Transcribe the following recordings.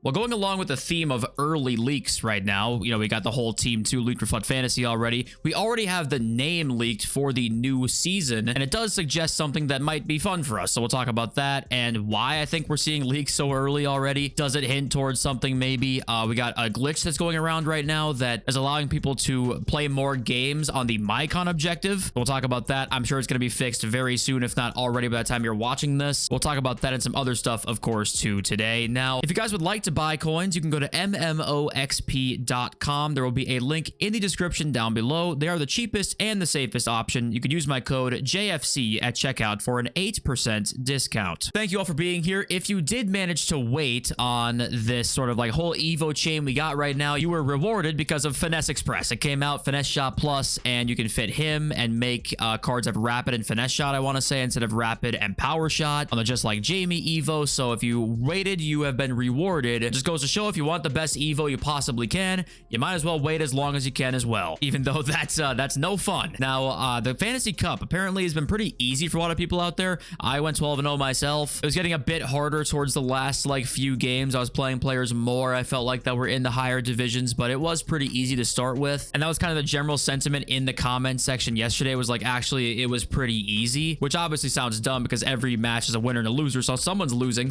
Well, going along with the theme of early leaks right now, we got the whole Team 2 leaked for FUT Fantasy already. We already have the name leaked for the new season, and it does suggest something that might be fun for us. So we'll talk about that and why I think we're seeing leaks so early already. Does it hint towards something maybe? We got a glitch that's going around right now that is allowing people to play more games on the Mycon objective. We'll talk about that. I'm sure it's going to be fixed very soon, if not already by the time you're watching this. We'll talk about that and some other stuff, of course, too, today. Now, if you guys would like to buy coins, you can go to mmoxp.com. There will be a link in the description down below. They are the cheapest and the safest option. You can use my code JFC at checkout for an 8% discount. Thank you all for being here. If you did manage to wait on this sort of like whole Evo chain we got right now, you were rewarded because of Finesse Express. It came out, Finesse Shot Plus, and you can fit him and make cards of Rapid and Finesse Shot, I want to say, instead of Rapid and Power Shot on the Just Like Jamie Evo. So if you waited, you have been rewarded. It just goes to show if you want the best Evo you possibly can, you might as well wait as long as you can as well, even though that's no fun. Now, the Fantasy Cup apparently has been pretty easy for a lot of people out there. I went 12-0 myself. It was getting a bit harder towards the last like few games. I was playing players more, I felt like, that were in the higher divisions, but it was pretty easy to start with. And that was kind of the general sentiment in the comment section yesterday, was like, actually, it was pretty easy, which obviously sounds dumb because every match is a winner and a loser. So someone's losing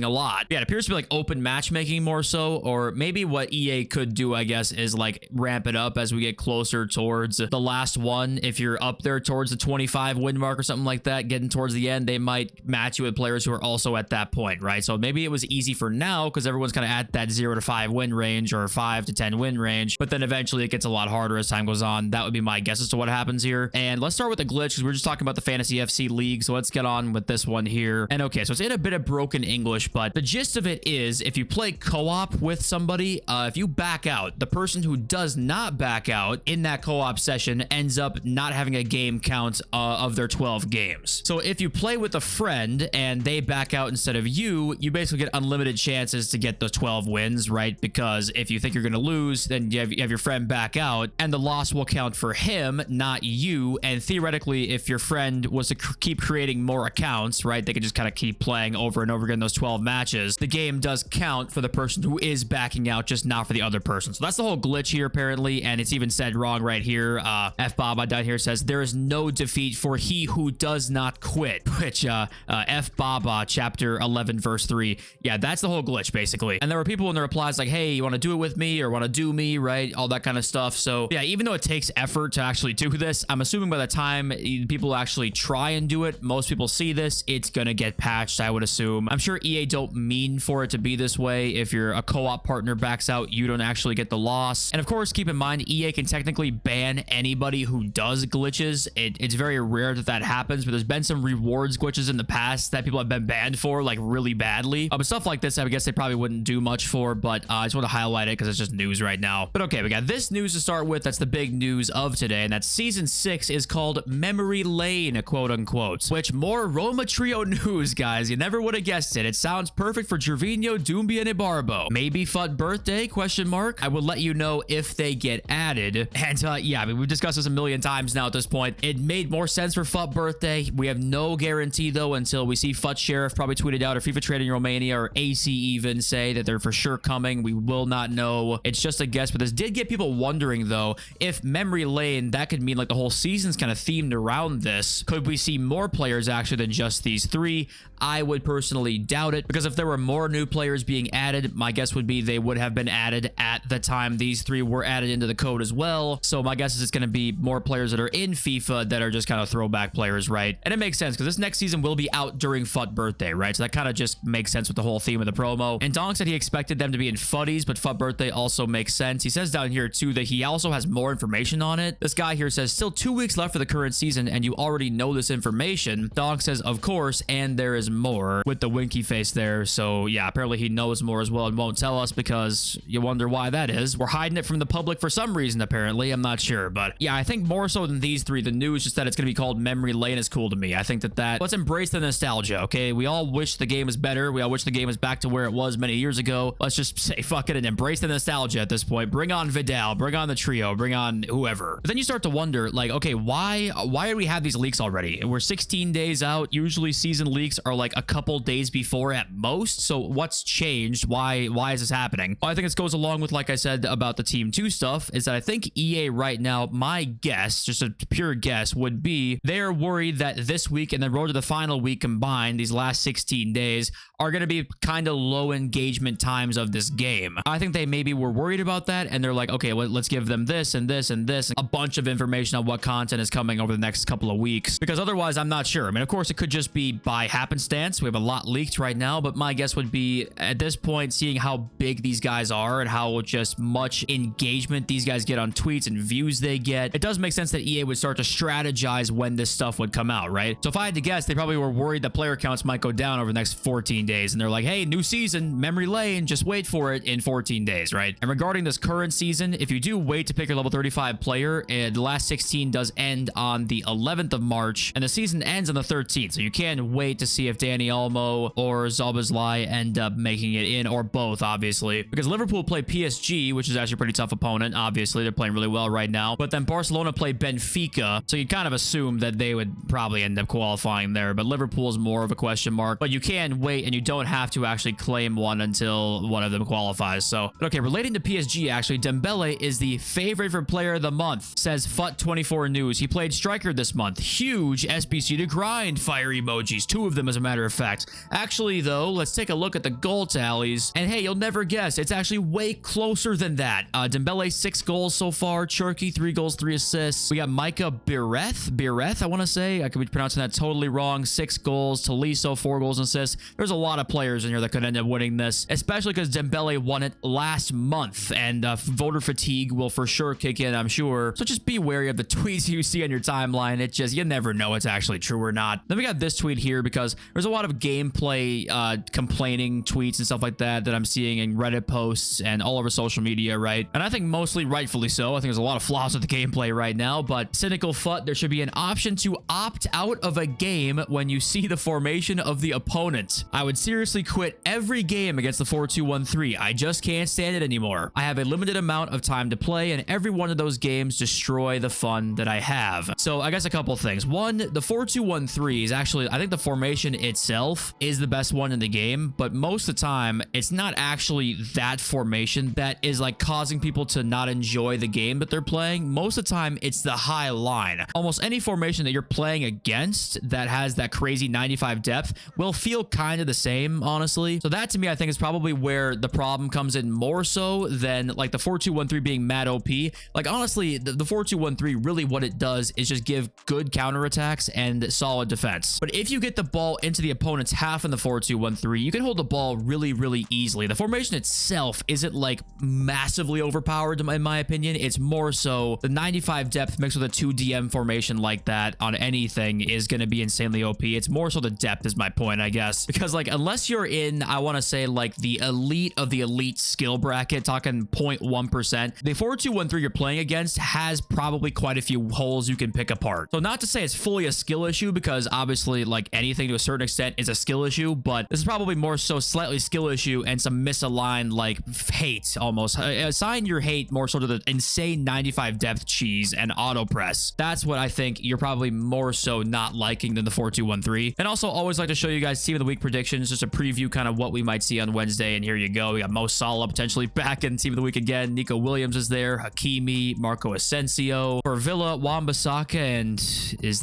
a lot. Yeah, it appears to be like open matchmaking more so, or maybe what EA could do, I guess, is like ramp it up as we get closer towards the last one. If you're up there towards the 25 win mark or something like that, getting towards the end, they might match you with players who are also at that point, right? So maybe it was easy for now because everyone's kind of at that 0 to 5 win range or 5 to 10 win range, but then eventually it gets a lot harder as time goes on. That would be my guess as to what happens here. And let's start with the glitch because we're just talking about the Fantasy FC League. So let's get on with this one here. And okay, so it's in a bit of broken English, but the gist of it is if you play co-op with somebody, if you back out, the person who does not back out in that co-op session ends up not having a game count of their 12 games. So if you play with a friend and they back out instead of you, you basically get unlimited chances to get the 12 wins, right? Because if you think you're going to lose, then you have your friend back out and the loss will count for him, not you. And theoretically, if your friend was to keep creating more accounts, right, they could just kind of keep playing over and over again those 12 matches. The game does count for the person who is backing out, just not for the other person. So that's the whole glitch here, apparently. And it's even said wrong right here. F Baba down here says there is no defeat for he who does not quit, which F Baba chapter 11 verse 3. Yeah, that's the whole glitch basically. And there were people in the replies like, hey, you want to do it with me or want to do me, right? All that kind of stuff. So yeah, even though it takes effort to actually do this, I'm assuming by the time people actually try and do it, most people see this, it's gonna get patched, I would assume. I'm sure EA don't mean for it to be this way. If you're a co-op partner backs out, you don't actually get the loss. And of course, keep in mind, EA can technically ban anybody who does glitches. It's very rare that that happens, but there's been some rewards glitches in the past that people have been banned for, like really badly. But stuff like this, I guess they probably wouldn't do much for, but I just want to highlight it because it's just news right now. But okay, we got this news to start with. That's the big news of today, and that's Season 6 is called Memory Lane, quote unquote, which more Roma Trio news, guys. You never would have guessed it. It sounds perfect for Gervinho, Doumbia, and Ibarbo. Maybe FUT birthday, question mark. I will let you know if they get added. And yeah, I mean, we've discussed this a million times now at this point. It made more sense for FUT birthday. We have no guarantee though until we see FUT Sheriff probably tweeted out, or FIFA Trading Romania, or AC even say that they're for sure coming. We will not know. It's just a guess, but this did get people wondering though, if Memory Lane, that could mean like the whole season's kind of themed around this. Could we see more players actually than just these three? I would personally doubt it, because if there were more new players being added, my guess would be they would have been added at the time these three were added into the code as well. So my guess is it's going to be more players that are in FIFA that are just kind of throwback players, right? And it makes sense because this next season will be out during FUT birthday, right? So that kind of just makes sense with the whole theme of the promo. And Donk said he expected them to be in futties, but FUT birthday also makes sense. He says down here too that he also has more information on it. This guy here says still 2 weeks left for the current season and you already know this information. Donk says of course, and there is more with the winky face there. So yeah, apparently he knows more as well and won't tell us, because you wonder why that is. We're hiding it from the public for some reason, apparently. I'm not sure, but yeah, I think more so than these three, the news just that it's going to be called Memory Lane is cool to me. I think that let's embrace the nostalgia, okay? We all wish the game was better. We all wish the game was back to where it was many years ago. Let's just say fuck it and embrace the nostalgia at this point. Bring on Vidal, bring on the trio, bring on whoever. But then you start to wonder, like, okay, why do we have these leaks already? We're 16 days out. Usually season leaks are like a couple days before at most. So what's changed changed? Why is this happening? Well, I think this goes along with, like I said, about the Team 2 stuff, is that I think EA right now, my guess, just a pure guess, would be they are worried that this week and then road to the final week combined, these last 16 days, are going to be kind of low engagement times of this game. I think they maybe were worried about that, and they're like, okay, well, let's give them this and this and this, a bunch of information on what content is coming over the next couple of weeks, because otherwise I'm not sure. I mean, of course, it could just be by happenstance. We have a lot leaked right now, but my guess would be at this point, seeing how big these guys are and how just much engagement these guys get on tweets and views they get, it does make sense that EA would start to strategize when this stuff would come out, right? So if I had to guess, they probably were worried that player counts might go down over the next 14 days, and they're like, hey, new season, memory lane, just wait for it in 14 days, right? And regarding this current season, if you do wait to pick your level 35 player, the last 16 does end on the 11th of March, and the season ends on the 13th, so you can wait to see if Danny Olmo or Szoboszlai end up making it in, or both, obviously, because Liverpool play PSG, which is actually a pretty tough opponent. Obviously, they're playing really well right now, but then Barcelona play Benfica, so you kind of assume that they would probably end up qualifying there, but Liverpool's more of a question mark. But you can wait, and you don't have to actually claim one until one of them qualifies. So, but okay, relating to PSG, actually, Dembele is the favorite for player of the month, says FUT24 News. He played striker this month. Huge SBC to grind fire emojis, 2 of them as a matter of fact. Actually, though, let's take a look at the goal tallies, and hey, you'll never guess, it's actually way closer than that. Dembele 6 goals so far, Cherki 3 goals, 3 assists. We got Micah Bireth, I want to say, I could be pronouncing that totally wrong, 6 goals, Tolisso 4 goals and assists. There's a lot of players in here that could end up winning this, especially because Dembele won it last month, and voter fatigue will for sure kick in, I'm sure. So just be wary of the tweets you see on your timeline. It just, you never know it's actually true or not. Then we got this tweet here, because there's a lot of gameplay complaining tweets and stuff like that I'm seeing in Reddit posts and all over social media, right? And I think mostly rightfully so. I think there's a lot of flaws with the gameplay right now, but cynical FUT, there should be an option to opt out of a game when you see the formation of the opponent. I would seriously quit every game against the 4-2-1-3. I just can't stand it anymore. I have a limited amount of time to play, and every one of those games destroy the fun that I have. So I guess a couple things. One, the 4-2-1-3 is actually, I think the formation itself is the best one in the game, but most of the time, it's not actually that formation that is like causing people to not enjoy the game that they're playing. Most of the time, it's the high line. Almost any formation that you're playing against that has that crazy 95 depth will feel kind of the same, honestly. So that to me, I think is probably where the problem comes in more so than like the 4-2-1-3 being mad OP. Like honestly, the 4-2-1-3 really what it does is just give good counterattacks and solid defense. But if you get the ball into the opponent's half in the 4-2-1-3, you can hold the ball really, really easily. The formation itself isn't like massively overpowered in my opinion. It's more so the 95 depth mixed with a 2DM formation like that on anything is going to be insanely OP. It's more so the depth is my point, I guess, because like unless you're in, I want to say like the elite of the elite skill bracket, talking 0.1%, the 4-2-1-3 you're playing against has probably quite a few holes you can pick apart. So not to say it's fully a skill issue, because obviously like anything to a certain extent is a skill issue, but this is probably more so slightly skill issue and some misaligned like hate almost. Assign your hate more so to the insane 95 depth cheese and auto press. That's what I think you're probably more so not liking than the 4-2-1-3. And also always like to show you guys team of the week predictions, just a preview kind of what we might see on Wednesday. And here you go. We got Mo Salah potentially back in team of the week again. Nico Williams is there. Hakimi, Marco Asensio for Villa, Wan-Bissaka, and is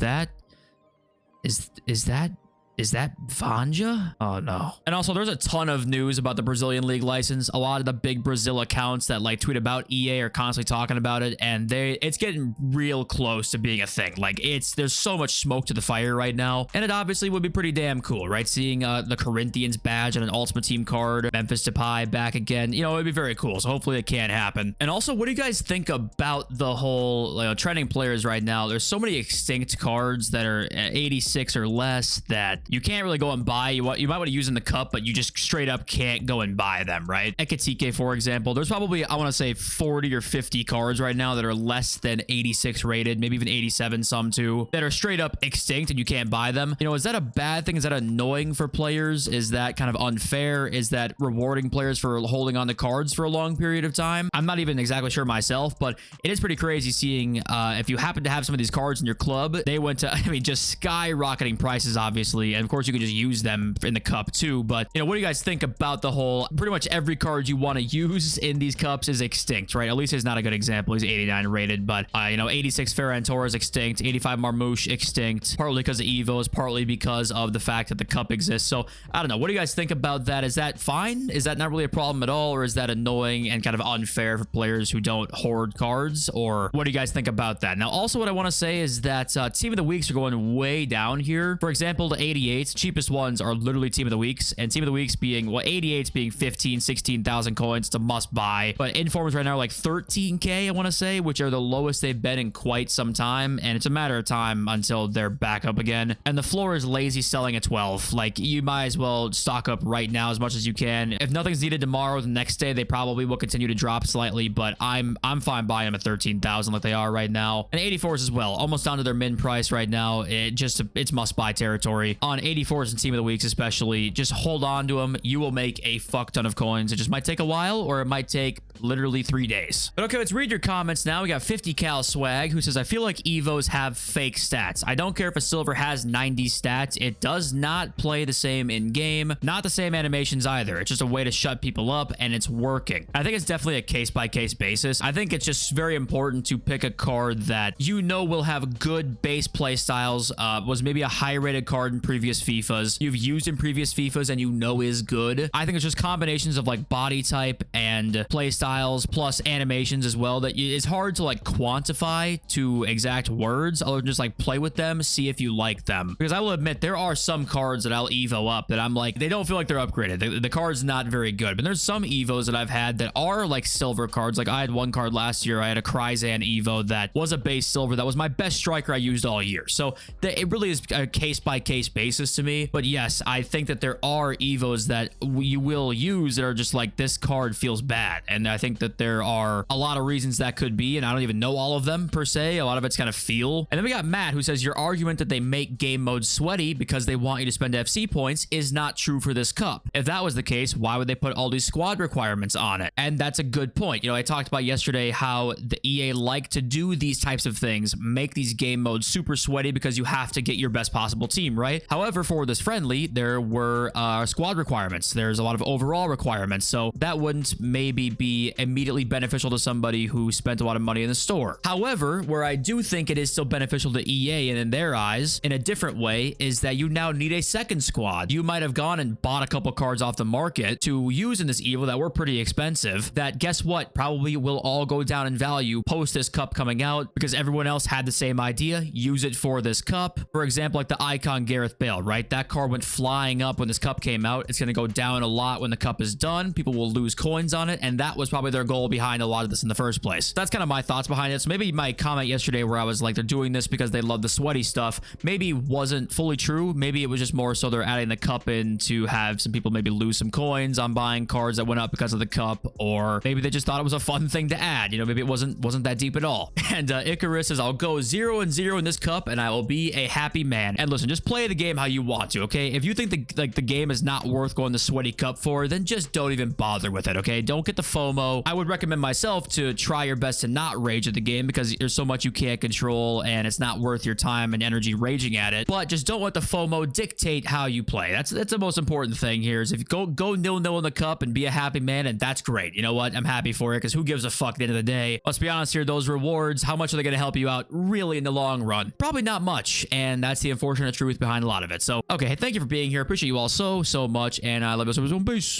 that Vanja? Oh no. And also there's a ton of news about the Brazilian league license. A lot of the big Brazil accounts that like tweet about EA are constantly talking about it, and it's getting real close to being a thing. Like there's so much smoke to the fire right now, and it obviously would be pretty damn cool, right? Seeing the Corinthians badge on an Ultimate Team card, Memphis Depay back again, you know, it'd be very cool. So hopefully it can happen. And also, what do you guys think about the whole trending players right now? There's so many extinct cards that are 86 or less that you can't really go and buy. You might want to use in the cup, but you just straight up can't go and buy them, right? Ekatike, for example, there's probably, I want to say 40 or 50 cards right now that are less than 86 rated, maybe even 87, some too, that are straight up extinct and you can't buy them. You know, is that a bad thing? Is that annoying for players? Is that kind of unfair? Is that rewarding players for holding on to cards for a long period of time? I'm not even exactly sure myself, but it is pretty crazy seeing if you happen to have some of these cards in your club, they went to, I mean, just skyrocketing prices, obviously, And of course, you can just use them in the cup too. But, you know, what do you guys think about the whole, pretty much every card you want to use in these cups is extinct, right? At least he's not a good example. He's 89 rated, but, you know, 86 Ferran Torres extinct, 85 Marmouche extinct, partly because of Evos, partly because of the fact that the cup exists. So, I don't know. What do you guys think about that? Is that fine? Is that not really a problem at all? Or is that annoying and kind of unfair for players who don't hoard cards? Or what do you guys think about that? Now, also what I want to say is that Team of the Weeks are going way down here. For example, the 88s, cheapest ones are literally Team of the Weeks. And Team of the Weeks being, well, 88s being 15, 16,000 coins. It's a must buy. But Informers right now are like 13K, I want to say, which are the lowest they've been in quite some time. And it's a matter of time until they're back up again. And the floor is lazy selling at 12. Like, you might as well stock up right now as much as you can. If nothing's needed tomorrow, the next day, they probably will continue to drop slightly. But I'm fine buying them at 13,000 like they are right now. And 84s as well, almost down to their min price right now. It's must buy territory. On 84s and Team of the Weeks especially, just hold on to them. You will make a fuck ton of coins. It just might take a while, or it might take literally 3 days. But okay, let's read your comments now. We got 50 Cal Swag, who says, I feel like Evos have fake stats. I don't care if a silver has 90 stats. It does not play the same in game. Not the same animations either. It's just a way to shut people up, and it's working. I think it's definitely a case-by-case basis. I think it's just very important to pick a card that you know will have good base play styles, was maybe a high-rated card in previous FIFAs, you've used in previous FIFAs and you know is good. I think it's just combinations of like body type and play styles plus animations as well that it's hard to like quantify to exact words, other than just like play with them, see if you like them. Because I will admit, there are some cards that I'll Evo up that I'm like, they don't feel like they're upgraded. The card's not very good. But there's some Evos that I've had that are like silver cards. Like I had one card last year, I had a Kryzan Evo that was a base silver. That was my best striker I used all year. So it really is a case-by-case basis to me. But yes, I think that there are Evos that you will use that are just like, this card feels bad. And I think that there are a lot of reasons that could be, and I don't even know all of them per se. A lot of it's kind of feel. And then we got Matt, who says, your argument that they make game mode sweaty because they want you to spend FC points is not true for this cup. If that was the case, why would they put all these squad requirements on it? And that's a good point. You know, I talked about yesterday how the EA like to do these types of things, make these game modes super sweaty because you have to get your best possible team, right? However, for this friendly, there were squad requirements. There's a lot of overall requirements. So that wouldn't maybe be immediately beneficial to somebody who spent a lot of money in the store. However, where I do think it is still beneficial to EA and in their eyes in a different way is that you now need a second squad. You might have gone and bought a couple cards off the market to use in this Evo that were pretty expensive that, guess what, probably will all go down in value post this cup coming out because everyone else had the same idea. Use it for this cup. For example, like the icon Gareth Bale, right? That card went flying up when this cup came out. It's going to go down a lot when the cup is done. People will lose coins on it, and that was probably their goal behind a lot of this in the first place. That's kind of my thoughts behind it. So maybe my comment yesterday where I was like, they're doing this because they love the sweaty stuff, maybe wasn't fully true. Maybe it was just more so they're adding the cup in to have some people maybe lose some coins on buying cards that went up because of the cup, or maybe they just thought it was a fun thing to add. You know, maybe it wasn't that deep at all. And Icarus says, I'll go 0-0 in this cup and I will be a happy man. And listen, just play the game how you want to, okay? If you think the game is not worth going the sweaty cup for, then just don't even bother with it, okay? Don't get the FOMO. I would recommend myself to try your best to not rage at the game because there's so much you can't control and it's not worth your time and energy raging at it. But just don't let the FOMO dictate how you play. That's the most important thing here is if you go 0-0 in the cup and be a happy man, and that's great. You know what? I'm happy for it because who gives a fuck at the end of the day? Let's be honest here, those rewards, how much are they going to help you out really in the long run? Probably not much, and that's the unfortunate truth behind a lot of it. So, okay, thank you for being here. Appreciate you all so much, and I love you so much. Peace.